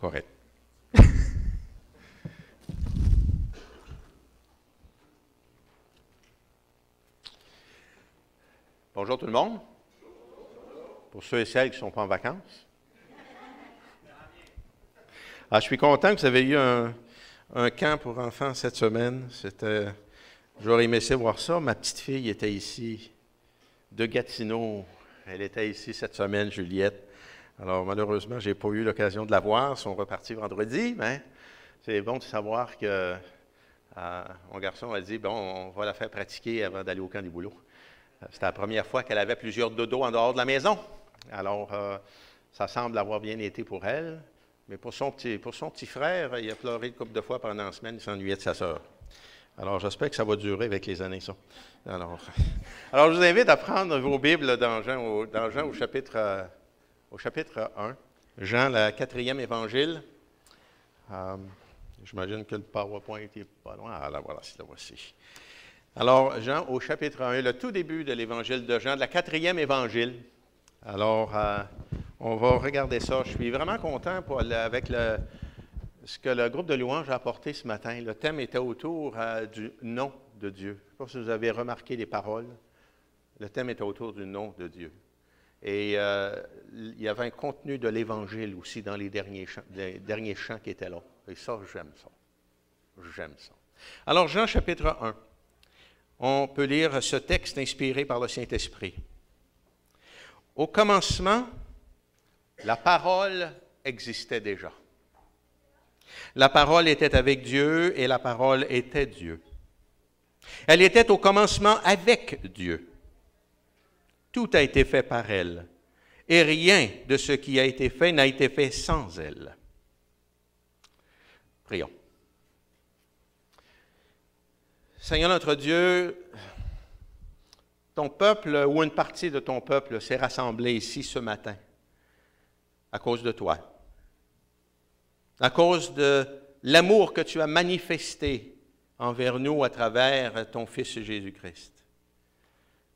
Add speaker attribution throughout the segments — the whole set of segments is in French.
Speaker 1: Correct. Bonjour tout le monde. Pour ceux et celles qui ne sont pas en vacances. Je suis content que vous avez eu un camp pour enfants cette semaine. J'aurais aimé voir ça. Ma petite fille était ici, de Gatineau. Elle était ici cette semaine, Juliette. Alors, malheureusement, je n'ai pas eu l'occasion de la voir. Ils sont repartis vendredi, mais c'est bon de savoir que mon garçon a dit, bon, on va la faire pratiquer avant d'aller au camp des boulots. C'était la première fois qu'elle avait plusieurs dodos en dehors de la maison. Alors, ça semble avoir bien été pour elle. Mais pour son petit frère, il a pleuré une couple de fois pendant la semaine, il s'ennuyait de sa sœur. Alors, j'espère que ça va durer avec les années, ça. Alors je vous invite à prendre vos Bibles dans Jean au chapitre 1. Jean, le 4e évangile. J'imagine que le PowerPoint n'est pas loin. Ah, là, voilà, c'est là, voici. Alors, Jean, au chapitre 1, le tout début de l'évangile de Jean, le 4e évangile. Alors, on va regarder ça. Je suis vraiment content avec ce que le groupe de louanges a apporté ce matin. Le thème était autour du nom de Dieu. Je ne sais pas si vous avez remarqué les paroles. Le thème était autour du nom de Dieu. Et il y avait un contenu de l'Évangile aussi dans les derniers chants qui étaient là. Et ça, j'aime ça. J'aime ça. Alors, Jean chapitre 1. On peut lire ce texte inspiré par le Saint-Esprit. Au commencement, la parole existait déjà. La parole était avec Dieu et la parole était Dieu. Elle était au commencement avec Dieu. Tout a été fait par elle, et rien de ce qui a été fait n'a été fait sans elle. Prions. Seigneur notre Dieu, ton peuple ou une partie de ton peuple s'est rassemblé ici ce matin à cause de toi, à cause de l'amour que tu as manifesté envers nous à travers ton Fils Jésus-Christ.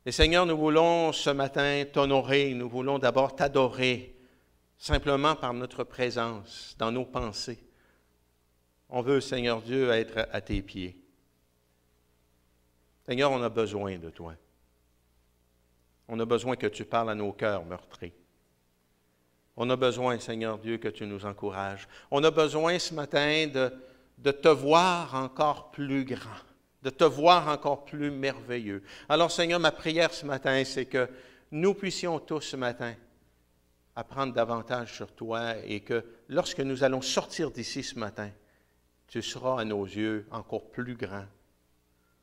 Speaker 1: Et Seigneur, nous voulons ce matin t'honorer, nous voulons d'abord t'adorer, simplement par notre présence dans nos pensées. On veut, Seigneur Dieu, être à tes pieds. Seigneur, on a besoin de toi. On a besoin que tu parles à nos cœurs meurtris. On a besoin, Seigneur Dieu, que tu nous encourages. On a besoin ce matin de te voir encore plus grand, de te voir encore plus merveilleux. Alors, Seigneur, ma prière ce matin, c'est que nous puissions tous ce matin apprendre davantage sur toi et que lorsque nous allons sortir d'ici ce matin, tu seras à nos yeux encore plus grand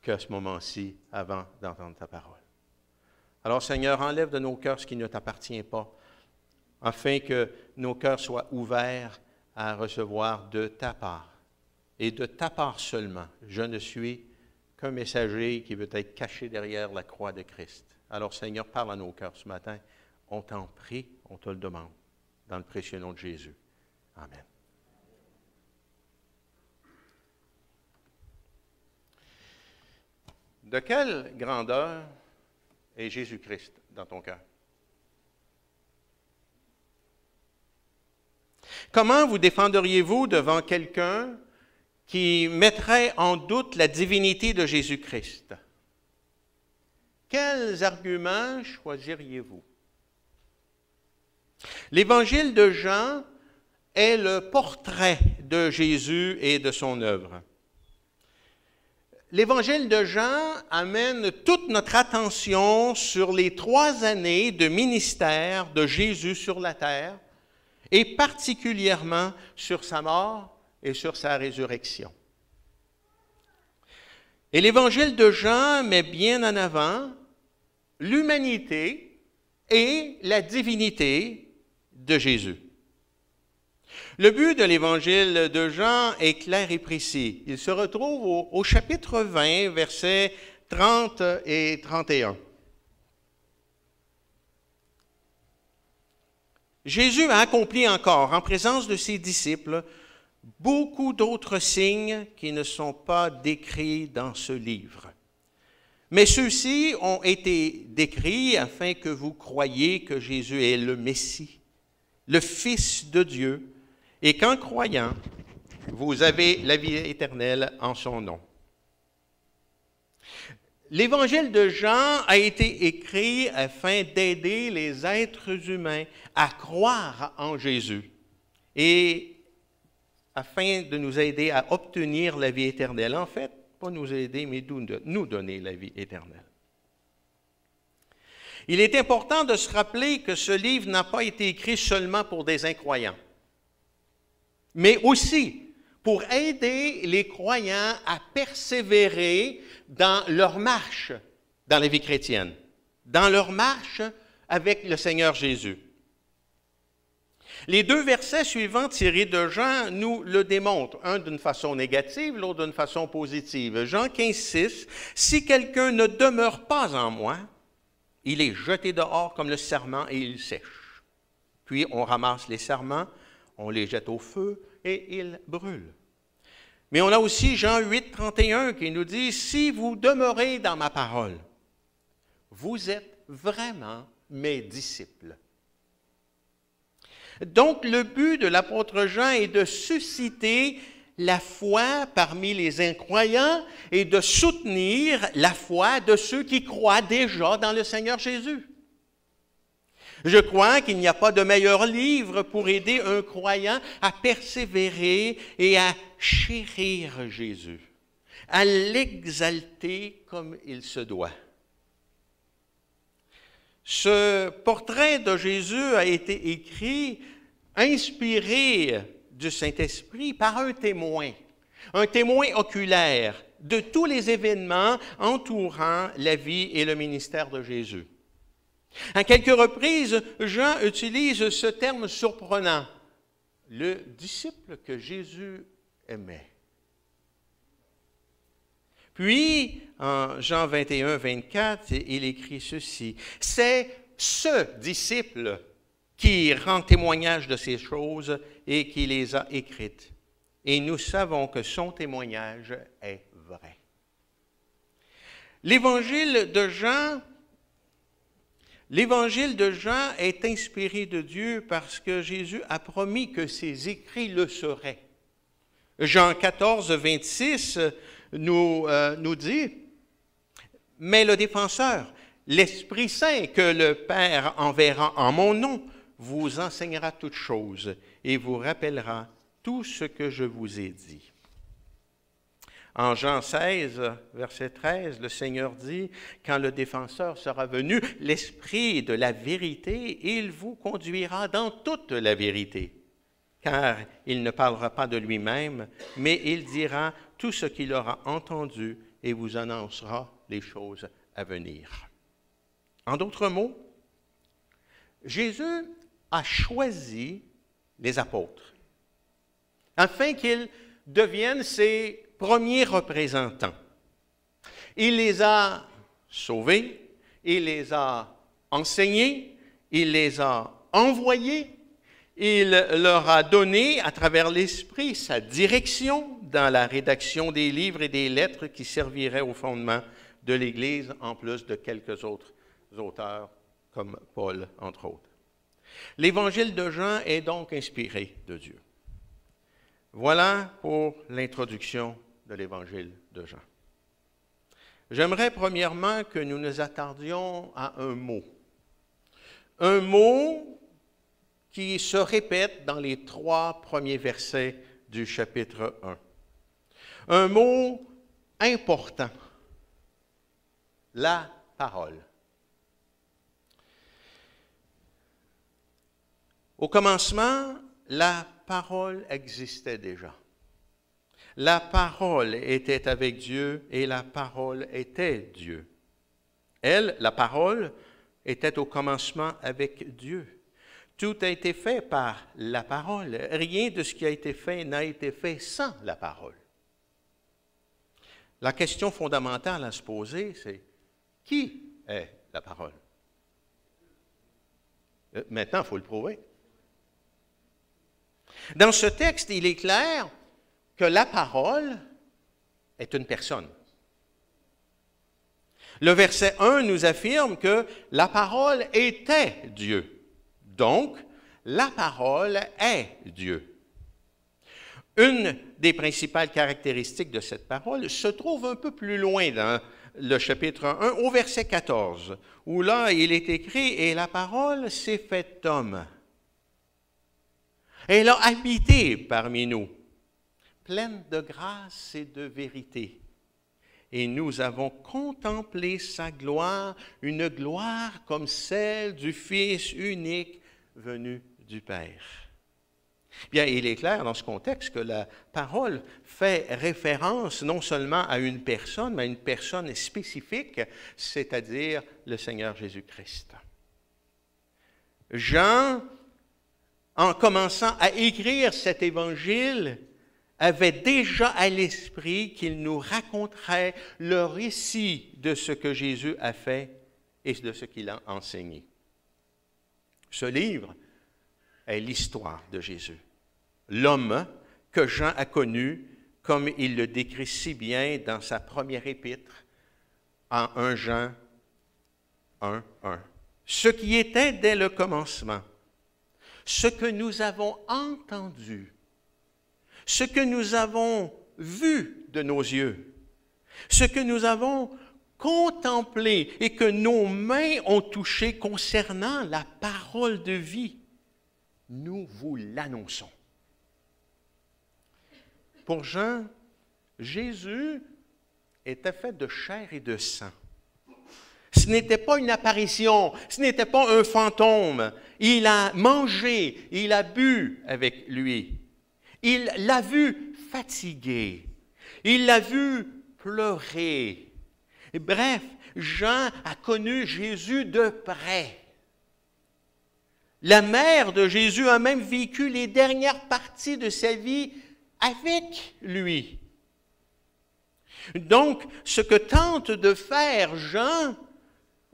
Speaker 1: qu'à ce moment-ci avant d'entendre ta parole. Alors, Seigneur, enlève de nos cœurs ce qui ne t'appartient pas, afin que nos cœurs soient ouverts à recevoir de ta part. Et de ta part seulement. Je ne suis qu'un messager qui veut être caché derrière la croix de Christ. Alors, Seigneur, parle à nos cœurs ce matin. On t'en prie, on te le demande. Dans le précieux nom de Jésus. Amen. De quelle grandeur est Jésus-Christ dans ton cœur? Comment vous défendriez-vous devant quelqu'un qui mettrait en doute la divinité de Jésus-Christ? Quels arguments choisiriez-vous? L'Évangile de Jean est le portrait de Jésus et de son œuvre. L'Évangile de Jean amène toute notre attention sur les 3 années de ministère de Jésus sur la terre, et particulièrement sur sa mort et sur sa résurrection. Et l'Évangile de Jean met bien en avant l'humanité et la divinité de Jésus. Le but de l'Évangile de Jean est clair et précis. Il se retrouve au chapitre 20, versets 30 et 31. Jésus a accompli encore, en présence de ses disciples, beaucoup d'autres signes qui ne sont pas décrits dans ce livre. Mais ceux-ci ont été décrits afin que vous croyiez que Jésus est le Messie, le Fils de Dieu, et qu'en croyant, vous avez la vie éternelle en son nom. L'Évangile de Jean a été écrit afin d'aider les êtres humains à croire en Jésus et afin de nous aider à obtenir la vie éternelle. En fait, pas nous aider, mais nous donner la vie éternelle. Il est important de se rappeler que ce livre n'a pas été écrit seulement pour des incroyants, mais aussi pour aider les croyants à persévérer dans leur marche dans la vie chrétienne, dans leur marche avec le Seigneur Jésus. Les deux versets suivants tirés de Jean nous le démontrent, un d'une façon négative, l'autre d'une façon positive. Jean 15, 6, « Si quelqu'un ne demeure pas en moi, il est jeté dehors comme le sarment et il sèche. Puis on ramasse les sarments, on les jette au feu et ils brûlent. » Mais on a aussi Jean 8, 31 qui nous dit « Si vous demeurez dans ma parole, vous êtes vraiment mes disciples. » Donc, le but de l'apôtre Jean est de susciter la foi parmi les incroyants et de soutenir la foi de ceux qui croient déjà dans le Seigneur Jésus. Je crois qu'il n'y a pas de meilleur livre pour aider un croyant à persévérer et à chérir Jésus, à l'exalter comme il se doit. Ce portrait de Jésus a été écrit, inspiré du Saint-Esprit par un témoin oculaire de tous les événements entourant la vie et le ministère de Jésus. À quelques reprises, Jean utilise ce terme surprenant, le disciple que Jésus aimait. Puis, en Jean 21, 24, il écrit ceci, « C'est ce disciple qui rend témoignage de ces choses et qui les a écrites. Et nous savons que son témoignage est vrai. » L'Évangile de Jean est inspiré de Dieu parce que Jésus a promis que ses écrits le seraient. Jean 14, 26 nous dit, « Mais le défenseur, l'Esprit Saint que le Père enverra en mon nom, vous enseignera toutes choses et vous rappellera tout ce que je vous ai dit. » En Jean 16, verset 13, le Seigneur dit, « Quand le défenseur sera venu, l'Esprit de la vérité, il vous conduira dans toute la vérité. Car il ne parlera pas de lui-même, mais il dira tout ce qu'il aura entendu et vous annoncera les choses à venir. » En d'autres mots, Jésus a choisi les apôtres afin qu'ils deviennent ses premiers représentants. Il les a sauvés, il les a enseignés, il les a envoyés, il leur a donné à travers l'Esprit sa direction dans la rédaction des livres et des lettres qui serviraient au fondement de l'Église, en plus de quelques autres auteurs comme Paul, entre autres. L'Évangile de Jean est donc inspiré de Dieu. Voilà pour l'introduction de l'Évangile de Jean. J'aimerais premièrement que nous nous attardions à un mot qui se répète dans les 3 premiers versets du chapitre 1. Un mot important, la parole. Au commencement, la parole existait déjà. La parole était avec Dieu et la parole était Dieu. Elle, la parole, était au commencement avec Dieu. Tout a été fait par la parole. Rien de ce qui a été fait n'a été fait sans la parole. La question fondamentale à se poser, c'est qui est la parole? Maintenant, il faut le prouver. Dans ce texte, il est clair que la parole est une personne. Le verset 1 nous affirme que la parole était Dieu. Donc, la parole est Dieu. Une des principales caractéristiques de cette parole se trouve un peu plus loin dans le chapitre 1, au verset 14, où là, il est écrit « Et la parole s'est faite homme. Elle a habité parmi nous, pleine de grâce et de vérité. Et nous avons contemplé sa gloire, une gloire comme celle du Fils unique venu du Père. » Bien, il est clair dans ce contexte que la parole fait référence non seulement à une personne, mais à une personne spécifique, c'est-à-dire le Seigneur Jésus-Christ. Jean, en commençant à écrire cet évangile, avait déjà à l'esprit qu'il nous raconterait le récit de ce que Jésus a fait et de ce qu'il a enseigné. Ce livre est l'histoire de Jésus, l'homme que Jean a connu, comme il le décrit si bien dans sa première épître, en 1 Jean 1, 1. Ce qui était dès le commencement, ce que nous avons entendu, ce que nous avons vu de nos yeux, ce que nous avons contemplé et que nos mains ont touché concernant la parole de vie, nous vous l'annonçons. Pour Jean, Jésus était fait de chair et de sang. Ce n'était pas une apparition, ce n'était pas un fantôme. Il a mangé, il a bu avec lui. Il l'a vu fatigué, il l'a vu pleurer. Bref, Jean a connu Jésus de près. La mère de Jésus a même vécu les dernières parties de sa vie avec lui. Donc, ce que tente de faire Jean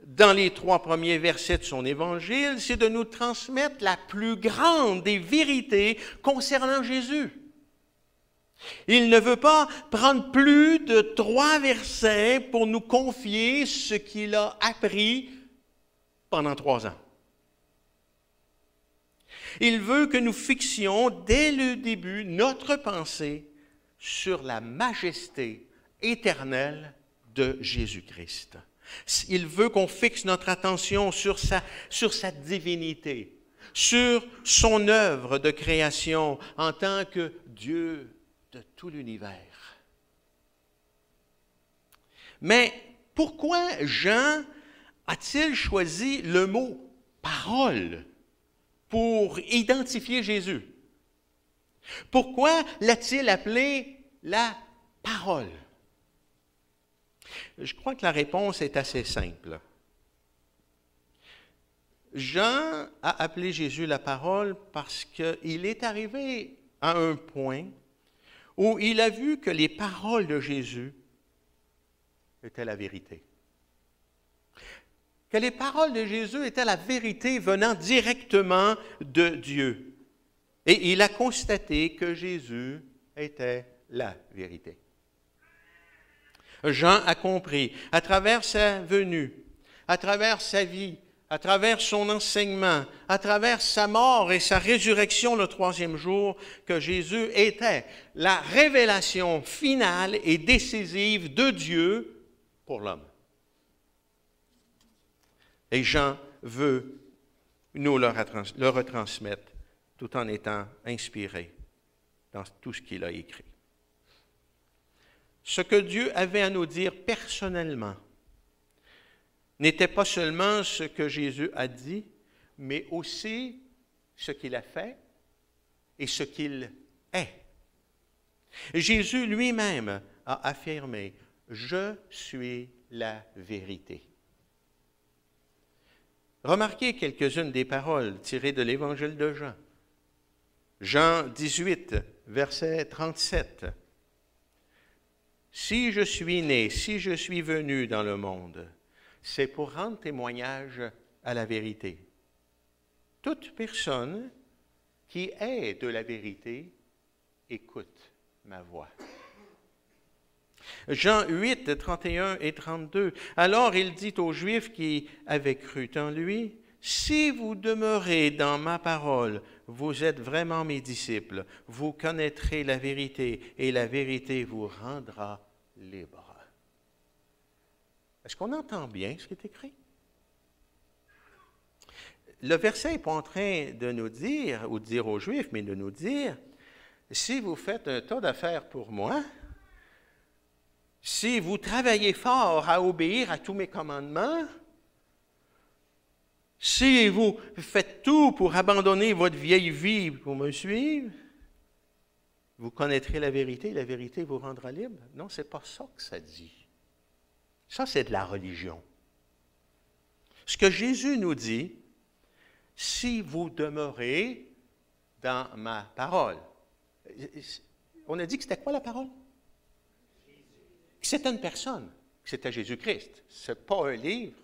Speaker 1: dans les 3 premiers versets de son évangile, c'est de nous transmettre la plus grande des vérités concernant Jésus. Il ne veut pas prendre plus de 3 versets pour nous confier ce qu'il a appris pendant 3 ans. Il veut que nous fixions dès le début notre pensée sur la majesté éternelle de Jésus-Christ. Il veut qu'on fixe notre attention sur sa divinité, sur son œuvre de création en tant que Dieu de tout l'univers. Mais pourquoi Jean a-t-il choisi le mot « parole » pour identifier Jésus? Pourquoi l'a-t-il appelé la parole? Je crois que la réponse est assez simple. Jean a appelé Jésus la parole parce qu'il est arrivé à un point où il a vu que les paroles de Jésus étaient la vérité. Que les paroles de Jésus étaient la vérité venant directement de Dieu. Et il a constaté que Jésus était la vérité. Jean a compris, à travers sa venue, à travers sa vie, à travers son enseignement, à travers sa mort et sa résurrection le 3e jour, que Jésus était la révélation finale et décisive de Dieu pour l'homme. Et Jean veut nous le retransmettre tout en étant inspiré dans tout ce qu'il a écrit. Ce que Dieu avait à nous dire personnellement n'était pas seulement ce que Jésus a dit, mais aussi ce qu'il a fait et ce qu'il est. Jésus lui-même a affirmé « Je suis la vérité ». Remarquez quelques-unes des paroles tirées de l'Évangile de Jean. Jean 18, verset 37. « Si je suis né, si je suis venu dans le monde, c'est pour rendre témoignage à la vérité. Toute personne qui est de la vérité écoute ma voix. » Jean 8, 31 et 32. « Alors il dit aux Juifs qui avaient cru en lui, si vous demeurez dans ma parole, vous êtes vraiment mes disciples, vous connaîtrez la vérité et la vérité vous rendra libre. Est-ce qu'on entend bien ce qui est écrit? Le verset n'est pas en train de nous dire, ou de dire aux Juifs, mais de nous dire, si vous faites un tas d'affaires pour moi, si vous travaillez fort à obéir à tous mes commandements, si vous faites tout pour abandonner votre vieille vie pour me suivre, vous connaîtrez la vérité vous rendra libre. Non, ce n'est pas ça que ça dit. Ça, c'est de la religion. Ce que Jésus nous dit, si vous demeurez dans ma parole. On a dit que c'était quoi la parole? C'était une personne, c'était Jésus-Christ. Ce n'est pas un livre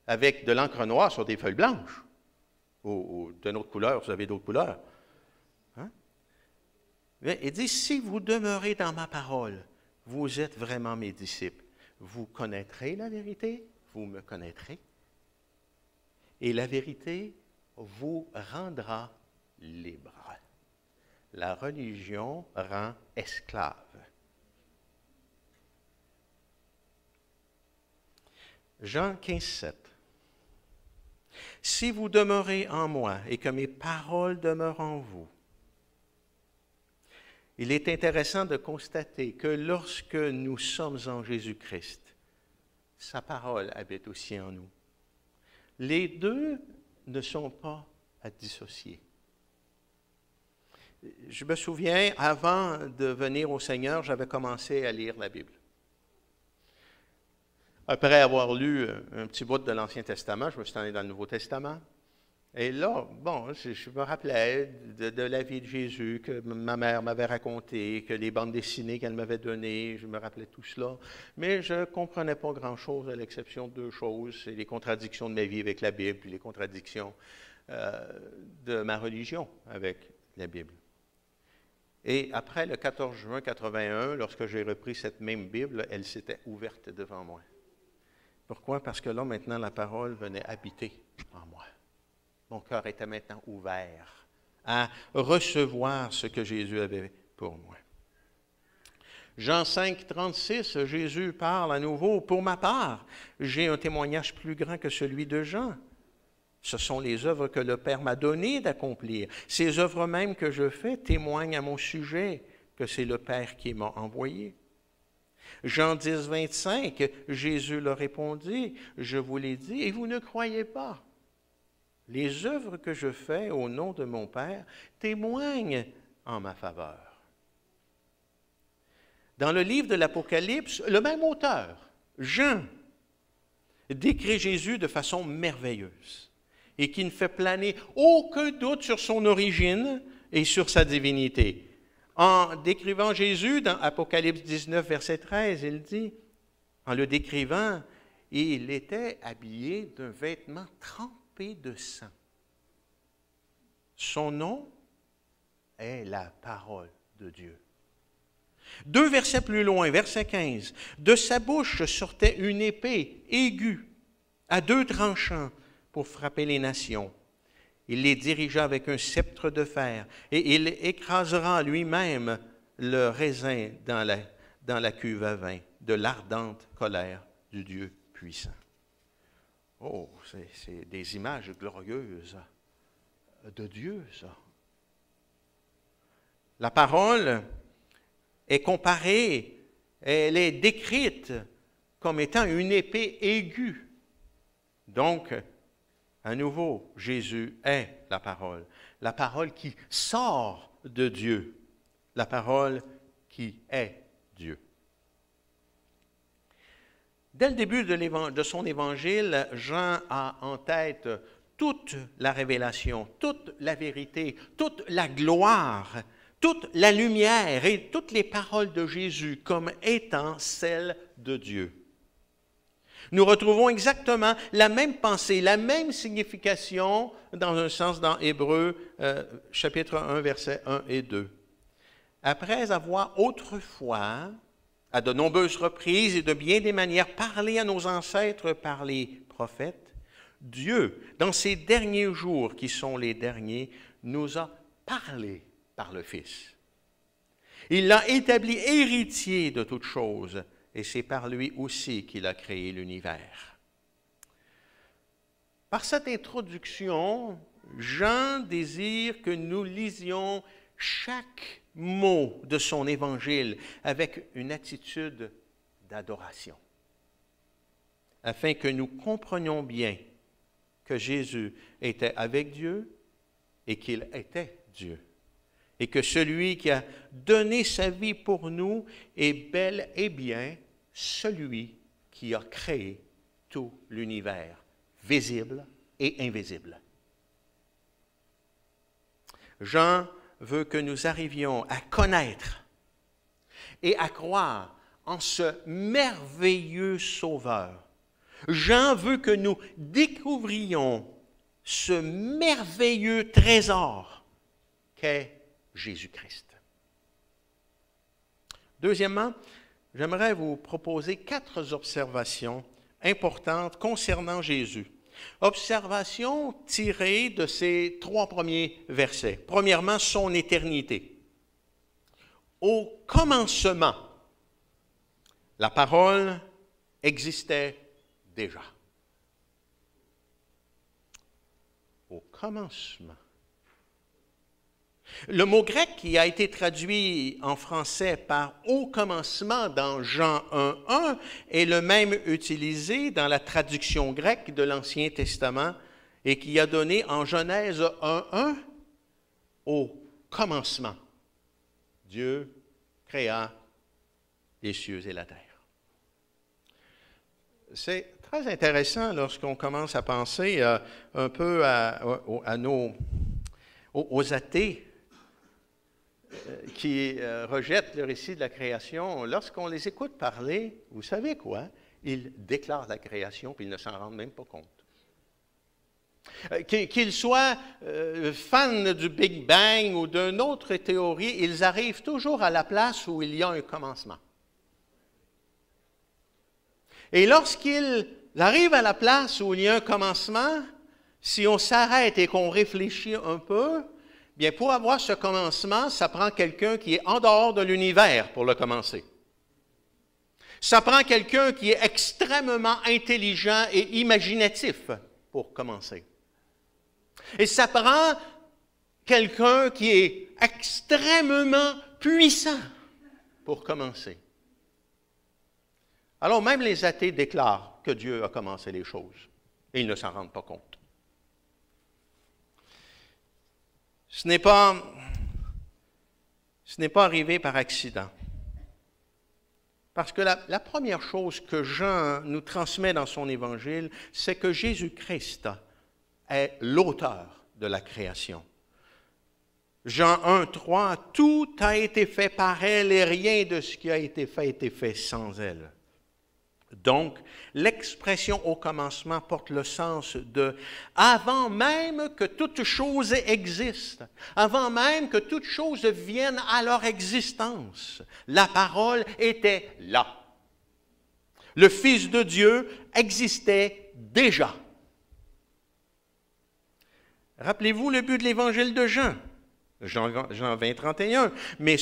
Speaker 1: avec de l'encre noire sur des feuilles blanches. Ou d'une autre couleur, vous avez d'autres couleurs. Hein? Il dit, si vous demeurez dans ma parole, vous êtes vraiment mes disciples. Vous connaîtrez la vérité, vous me connaîtrez, et la vérité vous rendra libre. La religion rend esclave. Jean 15, 7. Si vous demeurez en moi et que mes paroles demeurent en vous, il est intéressant de constater que lorsque nous sommes en Jésus-Christ, sa parole habite aussi en nous. Les deux ne sont pas à dissocier. Je me souviens, avant de venir au Seigneur, j'avais commencé à lire la Bible. Après avoir lu un petit bout de l'Ancien Testament, je me suis allé dans le Nouveau Testament. Et là, bon, je me rappelais de la vie de Jésus que ma mère m'avait raconté, que les bandes dessinées qu'elle m'avait données, je me rappelais tout cela. Mais je ne comprenais pas grand-chose à l'exception de deux choses, c'est les contradictions de ma vie avec la Bible, puis les contradictions de ma religion avec la Bible. Et après le 14 juin 81, lorsque j'ai repris cette même Bible, elle s'était ouverte devant moi. Pourquoi? Parce que là, maintenant, la parole venait habiter en moi. Mon cœur était maintenant ouvert à recevoir ce que Jésus avait pour moi. Jean 5, 36, Jésus parle à nouveau. Pour ma part, j'ai un témoignage plus grand que celui de Jean. Ce sont les œuvres que le Père m'a donné d'accomplir. Ces œuvres mêmes que je fais témoignent à mon sujet que c'est le Père qui m'a envoyé. Jean 10, 25, Jésus leur répondit, je vous l'ai dit, et vous ne croyez pas. Les œuvres que je fais au nom de mon Père témoignent en ma faveur. Dans le livre de l'Apocalypse, le même auteur, Jean, décrit Jésus de façon merveilleuse et qui ne fait planer aucun doute sur son origine et sur sa divinité. En décrivant Jésus dans Apocalypse 19, verset 13, il dit, en le décrivant, il était habillé d'un vêtement trempé de sang. Son nom est la parole de Dieu. 2 versets plus loin, verset 15, de sa bouche sortait une épée aiguë à 2 tranchants pour frapper les nations. Il les dirigea avec un sceptre de fer et il écrasera lui-même le raisin dans la cuve à vin de l'ardente colère du Dieu puissant. Oh, c'est des images glorieuses de Dieu, ça. La parole est comparée, elle est décrite comme étant une épée aiguë. Donc, à nouveau, Jésus est la parole qui sort de Dieu, la parole qui est Dieu. Dès le début de son évangile, Jean a en tête toute la révélation, toute la vérité, toute la gloire, toute la lumière et toutes les paroles de Jésus comme étant celles de Dieu. Nous retrouvons exactement la même pensée, la même signification, dans un sens dans Hébreux, chapitre 1, versets 1 et 2. Après avoir autrefois, à de nombreuses reprises et de bien des manières, parlé à nos ancêtres par les prophètes, Dieu, dans ces derniers jours qui sont les derniers, nous a parlé par le Fils. Il l'a établi héritier de toutes choses, et c'est par lui aussi qu'il a créé l'univers. Par cette introduction, Jean désire que nous lisions chaque mot de son évangile avec une attitude d'adoration, afin que nous comprenions bien que Jésus était avec Dieu et qu'il était Dieu, et que celui qui a donné sa vie pour nous est bel et bien celui qui a créé tout l'univers, visible et invisible. Jean veut que nous arrivions à connaître et à croire en ce merveilleux Sauveur. Jean veut que nous découvrions ce merveilleux trésor qu'est Jésus-Christ. Deuxièmement, j'aimerais vous proposer 4 observations importantes concernant Jésus. Observations tirées de ces 3 premiers versets. Premièrement, son éternité. Au commencement, la parole existait déjà. Au commencement. Le mot grec qui a été traduit en français par « au commencement » dans Jean 1.1 est le même utilisé dans la traduction grecque de l'Ancien Testament et qui a donné en Genèse 1.1 « au commencement ». Dieu créa les cieux et la terre. C'est très intéressant lorsqu'on commence à penser un peu aux athées qui rejettent le récit de la création. Lorsqu'on les écoute parler, vous savez quoi? Ils déclarent la création puis ils ne s'en rendent même pas compte. Qu'ils soient fans du Big Bang ou d'une autre théorie, ils arrivent toujours à la place où il y a un commencement. Et lorsqu'ils arrivent à la place où il y a un commencement, si on s'arrête et qu'on réfléchit un peu, bien pour avoir ce commencement, ça prend quelqu'un qui est en dehors de l'univers pour le commencer. Ça prend quelqu'un qui est extrêmement intelligent et imaginatif pour commencer. Et ça prend quelqu'un qui est extrêmement puissant pour commencer. Alors même les athées déclarent que Dieu a commencé les choses et ils ne s'en rendent pas compte. Ce n'est pas arrivé par accident. Parce que la première chose que Jean nous transmet dans son évangile, c'est que Jésus-Christ est l'auteur de la création. Jean 1.3, « Tout a été fait par elle et rien de ce qui a été fait sans elle. » Donc, l'expression au commencement porte le sens de « avant même que toute chose existe, avant même que toute chose vienne à leur existence, la parole était là. Le Fils de Dieu existait déjà. » Rappelez-vous le but de l'évangile de Jean, Jean 20, 31. Mais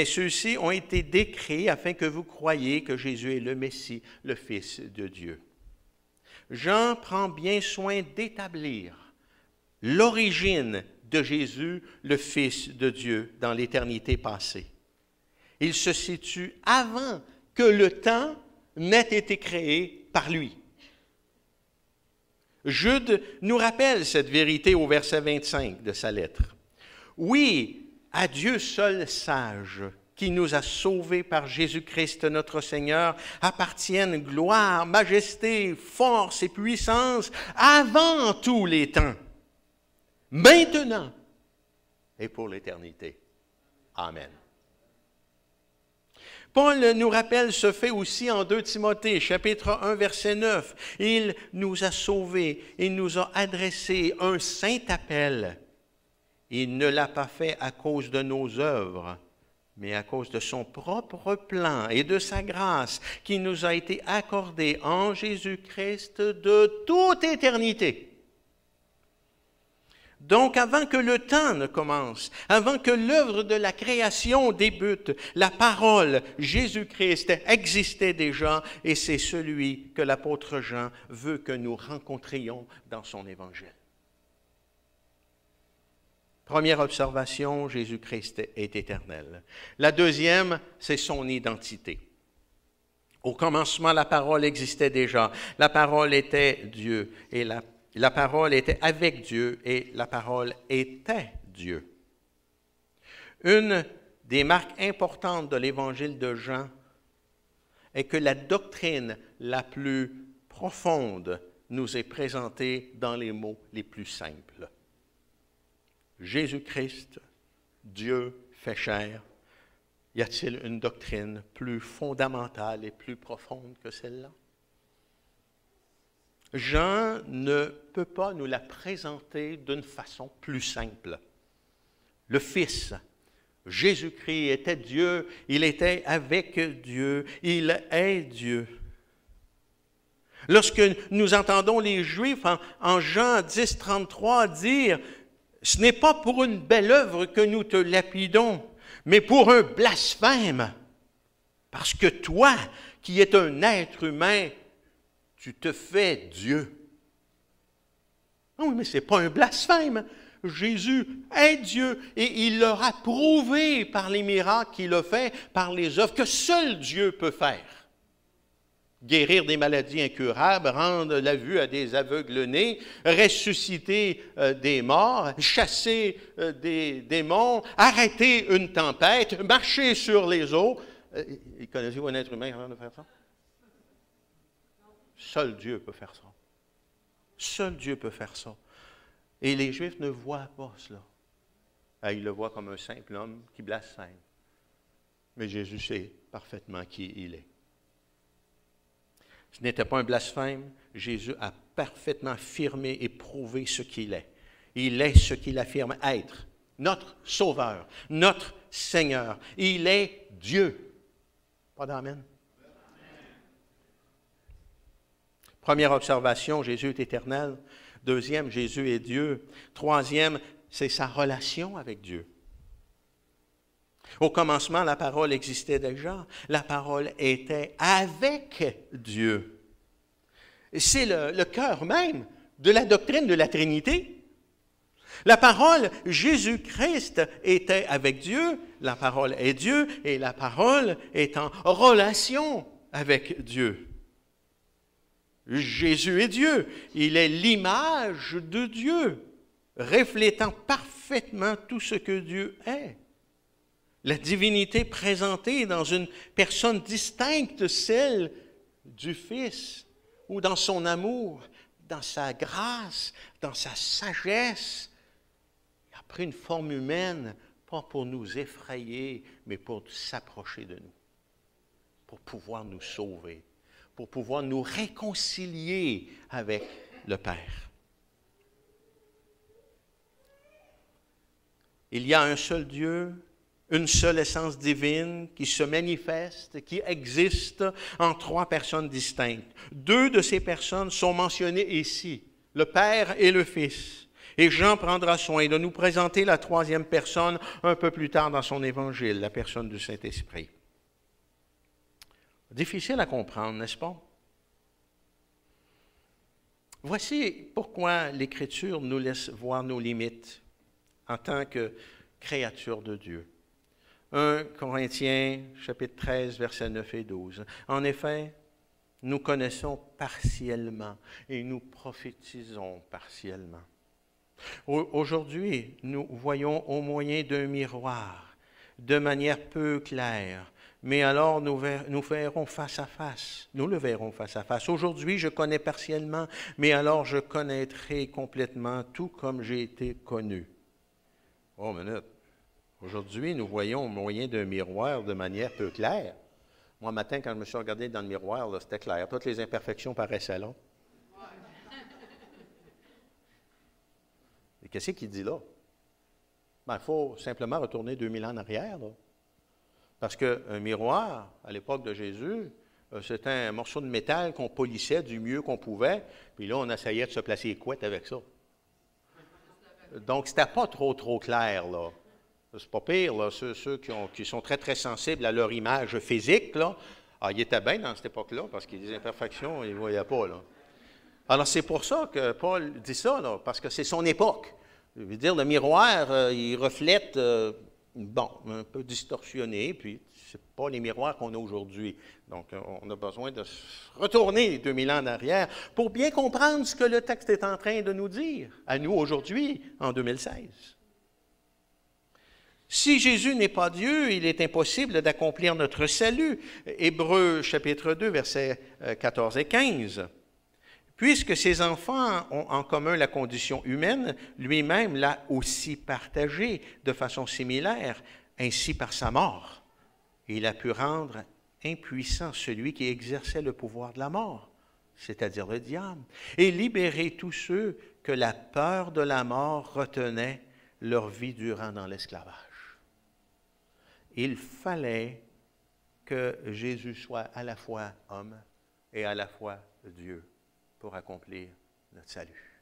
Speaker 1: ceux-ci ont été décrits afin que vous croyiez que Jésus est le Messie, le Fils de Dieu. Jean prend bien soin d'établir l'origine de Jésus, le Fils de Dieu, dans l'éternité passée. Il se situe avant que le temps n'ait été créé par lui. Jude nous rappelle cette vérité au verset 25 de sa lettre. Oui, à Dieu seul sage, qui nous a sauvés par Jésus-Christ notre Seigneur, appartiennent gloire, majesté, force et puissance avant tous les temps, maintenant et pour l'éternité. Amen. Paul nous rappelle ce fait aussi en 2 Timothée, chapitre 1, verset 9. Il nous a sauvés, il nous a adressé un saint appel. Il ne l'a pas fait à cause de nos œuvres, mais à cause de son propre plan et de sa grâce qui nous a été accordée en Jésus-Christ de toute éternité. Donc, avant que le temps ne commence, avant que l'œuvre de la création débute, la parole, Jésus-Christ, existait déjà et c'est celui que l'apôtre Jean veut que nous rencontrions dans son évangile. Première observation, Jésus-Christ est éternel. La deuxième, c'est son identité. Au commencement, la parole existait déjà. La parole était Dieu et la parole était avec Dieu et la parole était Dieu. Une des marques importantes de l'évangile de Jean est que la doctrine la plus profonde nous est présentée dans les mots les plus simples. Jésus-Christ, Dieu fait chair. Y a-t-il une doctrine plus fondamentale et plus profonde que celle-là? Jean ne peut pas nous la présenter d'une façon plus simple. Le Fils, Jésus-Christ, était Dieu, il était avec Dieu, il est Dieu. Lorsque nous entendons les Juifs en Jean 10, 33 dire « Ce n'est pas pour une belle œuvre que nous te lapidons, mais pour un blasphème, parce que toi, qui es un être humain, tu te fais Dieu. » Non, mais ce n'est pas un blasphème. Jésus est Dieu et il leur a prouvé par les miracles qu'il a fait, par les œuvres que seul Dieu peut faire. Guérir des maladies incurables, rendre la vue à des aveugles-nés, ressusciter des morts, chasser des démons, arrêter une tempête, marcher sur les eaux. Connaissez-vous un être humain capable de faire ça? Seul Dieu peut faire ça. Seul Dieu peut faire ça. Et les Juifs ne voient pas cela. Ils le voient comme un simple homme qui blasphème. Mais Jésus sait parfaitement qui il est. Ce n'était pas un blasphème. Jésus a parfaitement affirmé et prouvé ce qu'il est. Il est ce qu'il affirme être. Notre Sauveur, notre Seigneur. Il est Dieu. Pas d'amen. Première observation, Jésus est éternel. Deuxième, Jésus est Dieu. Troisième, c'est sa relation avec Dieu. Au commencement, la parole existait déjà. La parole était avec Dieu. C'est le cœur même de la doctrine de la Trinité. La parole, Jésus-Christ, était avec Dieu. La parole est Dieu et la parole est en relation avec Dieu. Jésus est Dieu. Il est l'image de Dieu, reflétant parfaitement tout ce que Dieu est. La divinité présentée dans une personne distincte, celle du Fils, ou dans son amour, dans sa grâce, dans sa sagesse. Il a pris une forme humaine, pas pour nous effrayer, mais pour s'approcher de nous, pour pouvoir nous sauver, pour pouvoir nous réconcilier avec le Père. Il y a un seul Dieu, une seule essence divine qui se manifeste, qui existe en trois personnes distinctes. Deux de ces personnes sont mentionnées ici, le Père et le Fils. Et Jean prendra soin de nous présenter la troisième personne un peu plus tard dans son évangile, la personne du Saint-Esprit. Difficile à comprendre, n'est-ce pas? Voici pourquoi l'Écriture nous laisse voir nos limites en tant que créature de Dieu. 1 Corinthiens, chapitre 13, versets 9 et 12. En effet, nous connaissons partiellement et nous prophétisons partiellement. Aujourd'hui, nous voyons au moyen d'un miroir, de manière peu claire, mais alors nous verrons face à face. Nous le verrons face à face. Aujourd'hui, je connais partiellement, mais alors je connaîtrai complètement, tout comme j'ai été connu. Oh, minute. Aujourd'hui, nous voyons au moyen d'un miroir de manière peu claire. Moi, matin, quand je me suis regardé dans le miroir, là, c'était clair. Toutes les imperfections paraissaient là. Et qu'est-ce qu'il dit là? Ben, il faut simplement retourner 2000 ans en arrière. Là. Parce qu'un miroir, à l'époque de Jésus, c'était un morceau de métal qu'on polissait du mieux qu'on pouvait, puis là, on essayait de se placer les couettes avec ça. Donc, c'était pas trop clair, là. C'est pas pire, là. Ceux qui sont très, très sensibles à leur image physique, là, ils étaient bien dans cette époque-là, parce qu'il y a des imperfections, ils ne voyaient pas, là. Alors, c'est pour ça que Paul dit ça, là, parce que c'est son époque. Je veux dire, le miroir, il reflète, un peu distorsionné, puis ce n'est pas les miroirs qu'on a aujourd'hui. Donc, on a besoin de retourner 2000 ans en arrière pour bien comprendre ce que le texte est en train de nous dire, à nous aujourd'hui, en 2016. Si Jésus n'est pas Dieu, il est impossible d'accomplir notre salut. Hébreux chapitre 2, versets 14 et 15. Puisque ses enfants ont en commun la condition humaine, lui-même l'a aussi partagée de façon similaire, ainsi par sa mort. Il a pu rendre impuissant celui qui exerçait le pouvoir de la mort, c'est-à-dire le diable, et libérer tous ceux que la peur de la mort retenait leur vie durant dans l'esclavage. Il fallait que Jésus soit à la fois homme et à la fois Dieu pour accomplir notre salut.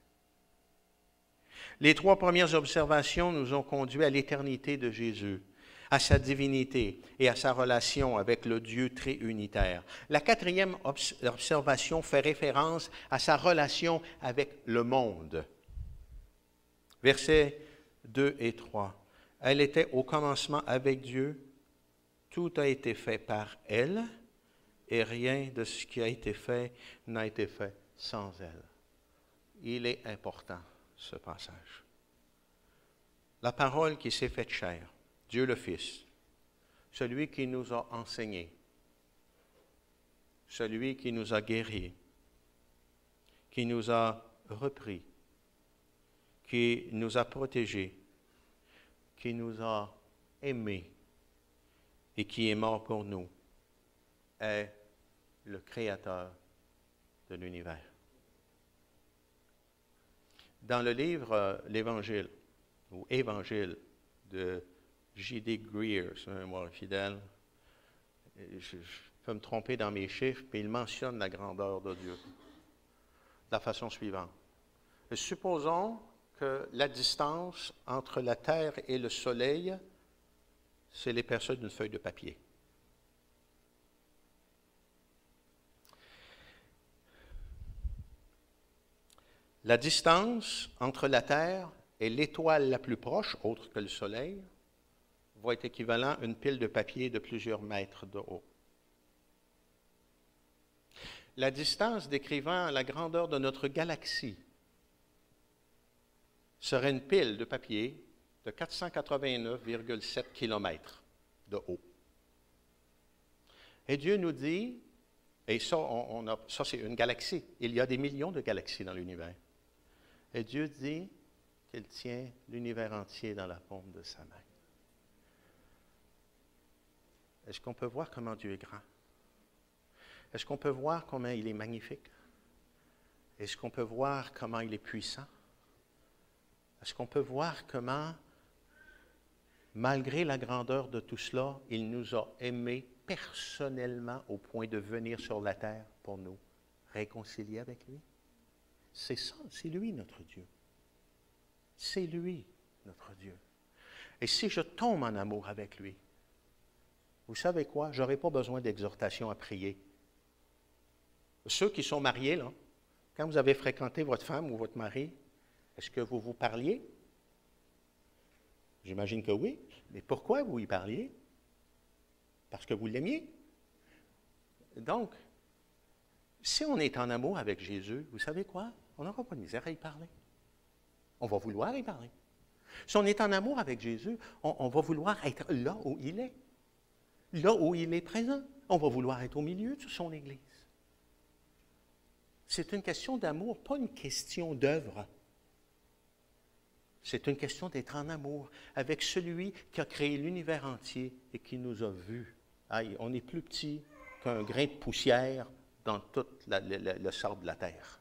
Speaker 1: Les 3 premières observations nous ont conduit à l'éternité de Jésus, à sa divinité et à sa relation avec le Dieu tréunitaire. La 4e observation fait référence à sa relation avec le monde. Versets 2 et 3. Elle était au commencement avec Dieu. Tout a été fait par elle, et rien de ce qui a été fait n'a été fait sans elle. Il est important, ce passage. La parole qui s'est faite chair, Dieu le Fils, celui qui nous a enseigné, celui qui nous a guéris, qui nous a repris, qui nous a protégés, qui nous a aimés et qui est mort pour nous, est le Créateur de l'univers. Dans le livre L'Évangile, ou Évangile de J.D. Greer, c'est un mémoire fidèle, je peux me tromper dans mes chiffres, mais il mentionne la grandeur de Dieu de la façon suivante. Supposons que la distance entre la Terre et le Soleil, c'est l'épaisseur d'une feuille de papier. La distance entre la Terre et l'étoile la plus proche, autre que le Soleil, va être équivalent à une pile de papier de plusieurs mètres de haut. La distance décrivant la grandeur de notre galaxie serait une pile de papier de 489,7 km de haut. Et Dieu nous dit, et ça, ça c'est une galaxie, il y a des millions de galaxies dans l'univers. Et Dieu dit qu'il tient l'univers entier dans la paume de sa main. Est-ce qu'on peut voir comment Dieu est grand? Est-ce qu'on peut voir comment il est magnifique? Est-ce qu'on peut voir comment il est puissant? Est-ce qu'on peut voir comment, malgré la grandeur de tout cela, il nous a aimés personnellement au point de venir sur la terre pour nous réconcilier avec lui? C'est ça, c'est lui notre Dieu. C'est lui notre Dieu. Et si je tombe en amour avec lui, vous savez quoi? Je n'aurai pas besoin d'exhortation à prier. Ceux qui sont mariés, là, quand vous avez fréquenté votre femme ou votre mari, est-ce que vous vous parliez? J'imagine que oui. Mais pourquoi vous y parliez? Parce que vous l'aimiez. Donc, si on est en amour avec Jésus, vous savez quoi? On n'aura pas de misère à y parler. On va vouloir y parler. Si on est en amour avec Jésus, on va vouloir être là où il est. Là où il est présent. On va vouloir être au milieu de son Église. C'est une question d'amour, pas une question d'œuvre. C'est une question d'être en amour avec celui qui a créé l'univers entier et qui nous a vus. Aïe, on est plus petit qu'un grain de poussière dans tout le sable de la terre,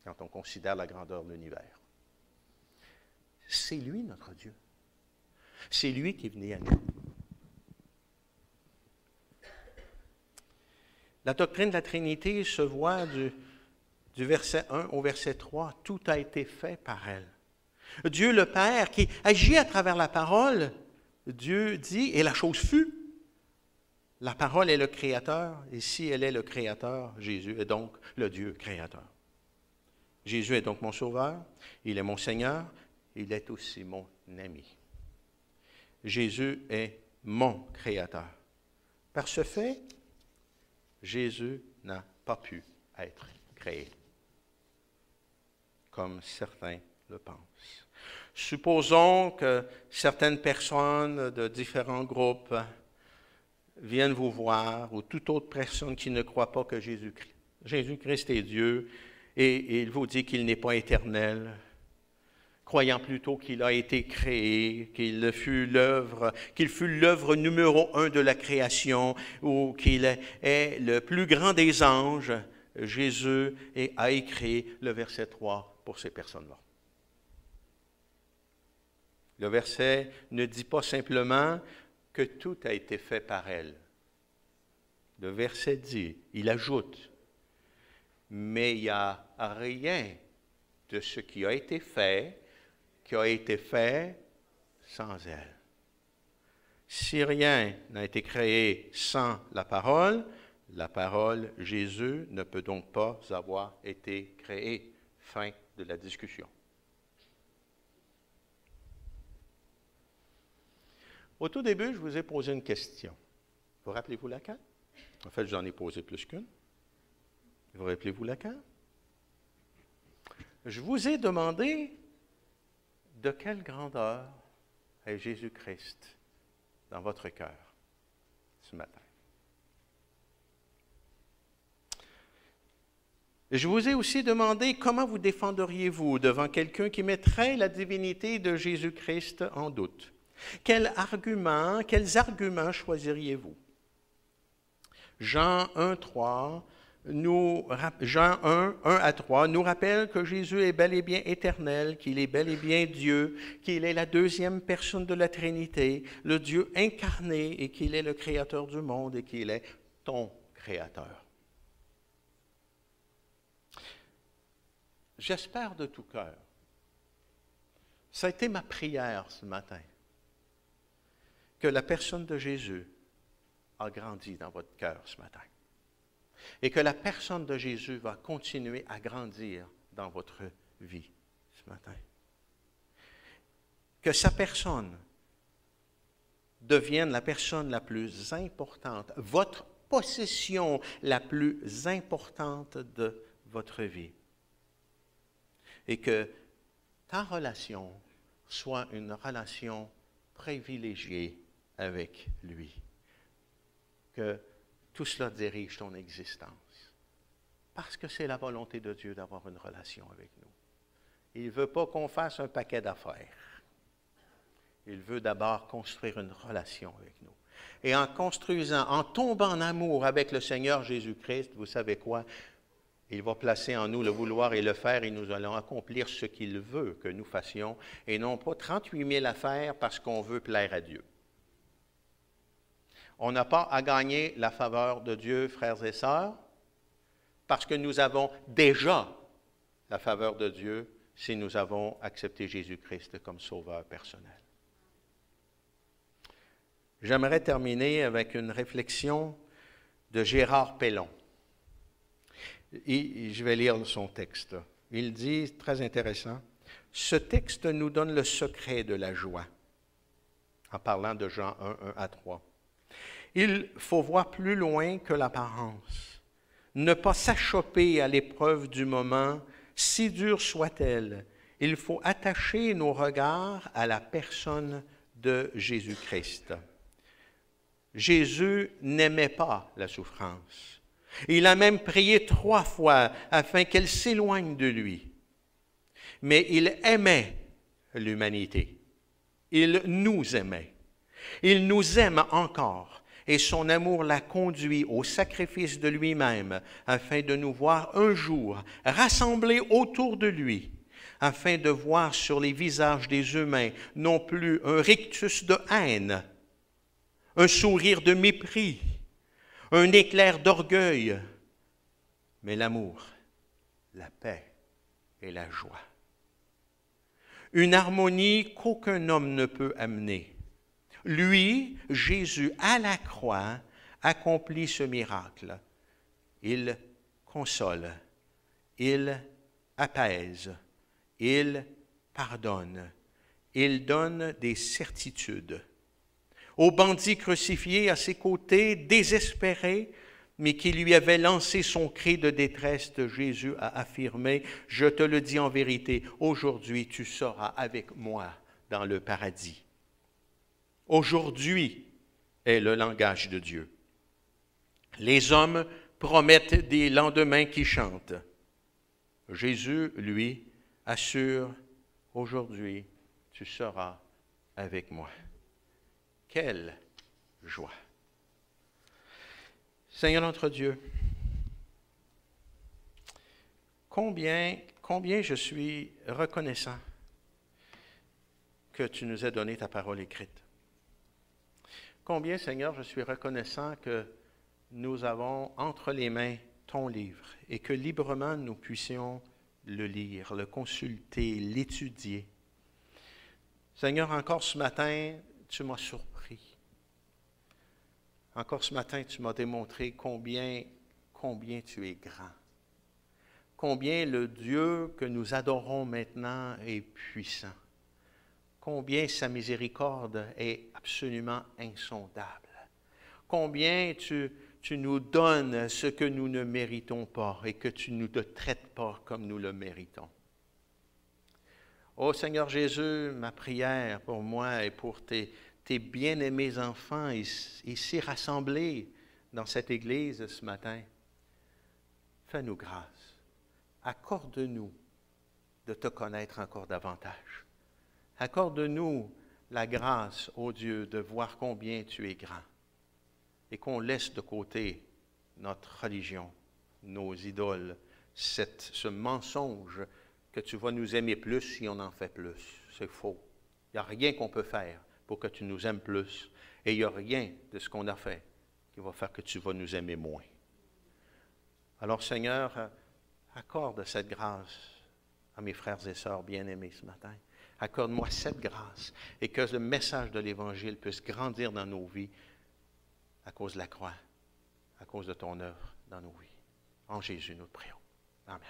Speaker 1: quand on considère la grandeur de l'univers. C'est lui notre Dieu. C'est lui qui est venu à nous. La doctrine de la Trinité se voit du verset 1 au verset 3. Tout a été fait par elle. Dieu le Père qui agit à travers la parole, Dieu dit, et la chose fut. La parole est le Créateur, et si elle est le Créateur, Jésus est donc le Dieu Créateur. Jésus est donc mon Sauveur, il est mon Seigneur, il est aussi mon ami. Jésus est mon Créateur. Par ce fait, Jésus n'a pas pu être créé, comme certains le pensent. Supposons que certaines personnes de différents groupes viennent vous voir, ou toute autre personne qui ne croit pas que Jésus-Christ est Dieu, et il vous dit qu'il n'est pas éternel, croyant plutôt qu'il a été créé, qu'il fut l'œuvre numéro 1 de la création, ou qu'il est le plus grand des anges. Jésus a écrit le verset 3 pour ces personnes-là. Le verset ne dit pas simplement que tout a été fait par elle. Le verset dit, il ajoute, mais il n'y a rien de ce qui a été fait sans elle. Si rien n'a été créé sans la parole, Jésus, ne peut donc pas avoir été créé. Fin de la discussion. Au tout début, je vous ai posé une question. Vous rappelez-vous laquelle? En fait, j'en ai posé plus qu'une. Vous rappelez-vous laquelle? Je vous ai demandé de quelle grandeur est Jésus-Christ dans votre cœur ce matin. Je vous ai aussi demandé comment vous défendriez-vous devant quelqu'un qui mettrait la divinité de Jésus-Christ en doute. Quels arguments choisiriez-vous? Jean 1 à 3 nous rappelle que Jésus est bel et bien éternel, qu'il est bel et bien Dieu, qu'il est la deuxième personne de la Trinité, le Dieu incarné, et qu'il est le Créateur du monde et qu'il est ton Créateur. J'espère de tout cœur, ça a été ma prière ce matin, que la personne de Jésus a grandi dans votre cœur ce matin. Et que la personne de Jésus va continuer à grandir dans votre vie ce matin. Que sa personne devienne la personne la plus importante, votre possession la plus importante de votre vie. Et que ta relation soit une relation privilégiée avec lui. Que tout cela dirige ton existence. Parce que c'est la volonté de Dieu d'avoir une relation avec nous. Il ne veut pas qu'on fasse un paquet d'affaires. Il veut d'abord construire une relation avec nous. Et en construisant, en tombant en amour avec le Seigneur Jésus-Christ, vous savez quoi? Il va placer en nous le vouloir et le faire, et nous allons accomplir ce qu'il veut que nous fassions, et non pas 38 000 affaires parce qu'on veut plaire à Dieu. On n'a pas à gagner la faveur de Dieu, frères et sœurs, parce que nous avons déjà la faveur de Dieu si nous avons accepté Jésus-Christ comme sauveur personnel. J'aimerais terminer avec une réflexion de Gérard Pellon. Je vais lire son texte. Il dit, très intéressant, « Ce texte nous donne le secret de la joie. » En parlant de Jean 1, 1 à 3. Il faut voir plus loin que l'apparence, ne pas s'achoper à l'épreuve du moment, si dure soit-elle. Il faut attacher nos regards à la personne de Jésus-Christ. Jésus n'aimait pas la souffrance. Il a même prié 3 fois afin qu'elle s'éloigne de lui. Mais il aimait l'humanité. Il nous aimait. Il nous aime encore. Et son amour l'a conduit au sacrifice de lui-même, afin de nous voir un jour rassemblés autour de lui, afin de voir sur les visages des humains non plus un rictus de haine, un sourire de mépris, un éclair d'orgueil, mais l'amour, la paix et la joie. Une harmonie qu'aucun homme ne peut amener. Lui, Jésus, à la croix, accomplit ce miracle. Il console, il apaise, il pardonne, il donne des certitudes. Au bandit crucifié à ses côtés, désespéré, mais qui lui avait lancé son cri de détresse, Jésus a affirmé, « Je te le dis en vérité, aujourd'hui tu seras avec moi dans le paradis. » Aujourd'hui est le langage de Dieu. Les hommes promettent des lendemains qui chantent. Jésus, lui, assure, « Aujourd'hui tu seras avec moi. » Quelle joie! Seigneur notre Dieu, combien je suis reconnaissant que tu nous aies donné ta parole écrite. Combien, Seigneur, je suis reconnaissant que nous avons entre les mains ton livre et que librement nous puissions le lire, le consulter, l'étudier. Seigneur, encore ce matin, tu m'as surpris. Encore ce matin, tu m'as démontré combien tu es grand. Combien le Dieu que nous adorons maintenant est puissant. Combien sa miséricorde est absolument insondable. Combien tu nous donnes ce que nous ne méritons pas et que tu ne nous traites pas comme nous le méritons. Ô Seigneur Jésus, ma prière pour moi et pour tes bien-aimés enfants ici rassemblés dans cette église ce matin, fais-nous grâce. Accorde-nous de te connaître encore davantage. Accorde-nous la grâce, ô Dieu, de voir combien tu es grand et qu'on laisse de côté notre religion, nos idoles, ce mensonge que tu vas nous aimer plus si on en fait plus. C'est faux. Il n'y a rien qu'on peut faire pour que tu nous aimes plus. Et il n'y a rien de ce qu'on a fait qui va faire que tu vas nous aimer moins. Alors, Seigneur, accorde cette grâce à mes frères et sœurs bien-aimés ce matin. Accorde-moi cette grâce et que le message de l'Évangile puisse grandir dans nos vies à cause de la croix, à cause de ton œuvre dans nos vies. En Jésus, nous te prions. Amen.